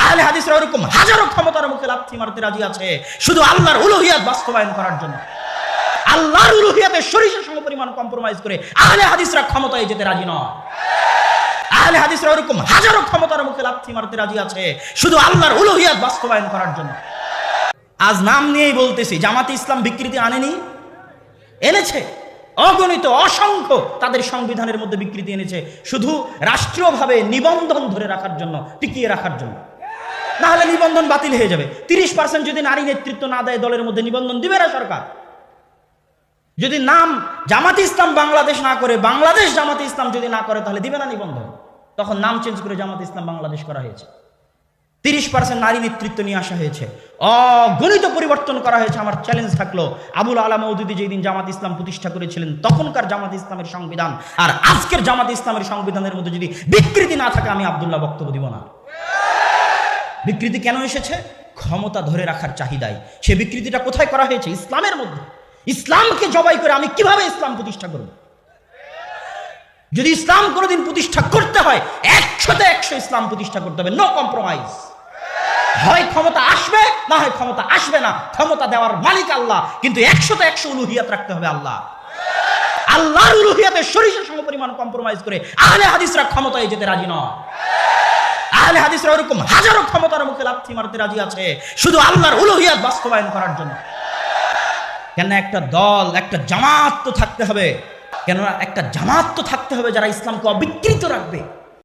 আহলে হাদিসরা ওরকম হাজারো ক্ষমতার মুখে লাথি মারতে রাজি আছে শুধু আল্লাহর উলুহিয়াত বাস্তবায়ন করার জন্য। আল্লাহর উলুহিয়াতের সরিষা সমপরিমাণ কম্প্রোমাইজ করে আহলে হাদিসরা ক্ষমতায় যেতে রাজি নয়। আহলে হাদিসরা ওরকম হাজারো ক্ষমতার মুখে লাথি মারতে রাজি আছে শুধু আল্লাহর উলুহিয়াত বাস্তবায়ন করার জন্য। আজ নাম নিয়েই বলতেছি, জামাতে ইসলাম বিকৃতি আনেনি? এনেছে। অগণিত অসংখ্য তাদের সংবিধানের মধ্যে বিকৃতি এনেছে শুধু রাষ্ট্রীয়ভাবে নিবন্ধন ধরে রাখার জন্য, টিকিয়ে রাখার জন্য। না হলে নিবন্ধন বাতিল হয়ে যাবে। 30% যদি নারী নেতৃত্ব না দেয় দলের মধ্যে, নিবন্ধন দিবে না সরকার। যদি নাম জামাতে ইসলাম বাংলাদেশ না করে, বাংলাদেশ জামাতে ইসলাম যদি না করে, তাহলে দিবে না নিবন্ধন। তখন নাম চেঞ্জ করে জামাতে ইসলাম বাংলাদেশ করা হয়েছে। 30% নারী নেতৃত্ব নিয়ে আসা হয়েছে, অগণিত পরিবর্তন করা হয়েছে। আমার চ্যালেঞ্জ থাকলো, আবুল আলা মওদুদী যেই দিন জামাত ইসলাম প্রতিষ্ঠা করেছিলেন তখনকার জামাত ইসলামের সংবিধান আর আজকের জামাত ইসলামের সংবিধানের মধ্যে যদি বিকৃতি না থাকে, আমি আব্দুল্লাহ বক্তব্য দিব না। বিকৃতি কেন এসেছে? ক্ষমতা ধরে রাখার চাহিদায়। সে বিকৃতিটা কোথায় করা হয়েছে? ইসলামের মধ্যে। ইসলামকে জবাই করে আমি কিভাবে ইসলাম প্রতিষ্ঠা করব? যদি ইসলাম কোনোদিন প্রতিষ্ঠা করতে হয় 100তে 100 ইসলাম প্রতিষ্ঠা করতে হবে, নো কম্প্রোমাইজ। হয় ক্ষমতা আসবে, না হয় ক্ষমতা আসবে না। ক্ষমতা দেওয়ার মালিক আল্লাহ, কিন্তু 100তে 100 উলুহিয়াত রাখতে হবে আল্লাহ। আল্লাহর উলুহিয়াতের সরিষা সমপরিমাণ কম্প্রোমাইজ করে আহলে হাদিসরা ক্ষমতায় যেতে রাজি নয়। আহলে হাদিসরা ওরকম হাজারো ক্ষমতার মুখে লাথি মারতে রাজি আছে শুধু আল্লাহর উলুহিয়াত বাস্তবায়ন করার জন্য। কেন একটা দল, একটা জামাত তো থাকতে হবে। কেননা একটা জামাত তো থাকতে হবে যারা ইসলামকে অবিকৃত রাখবে।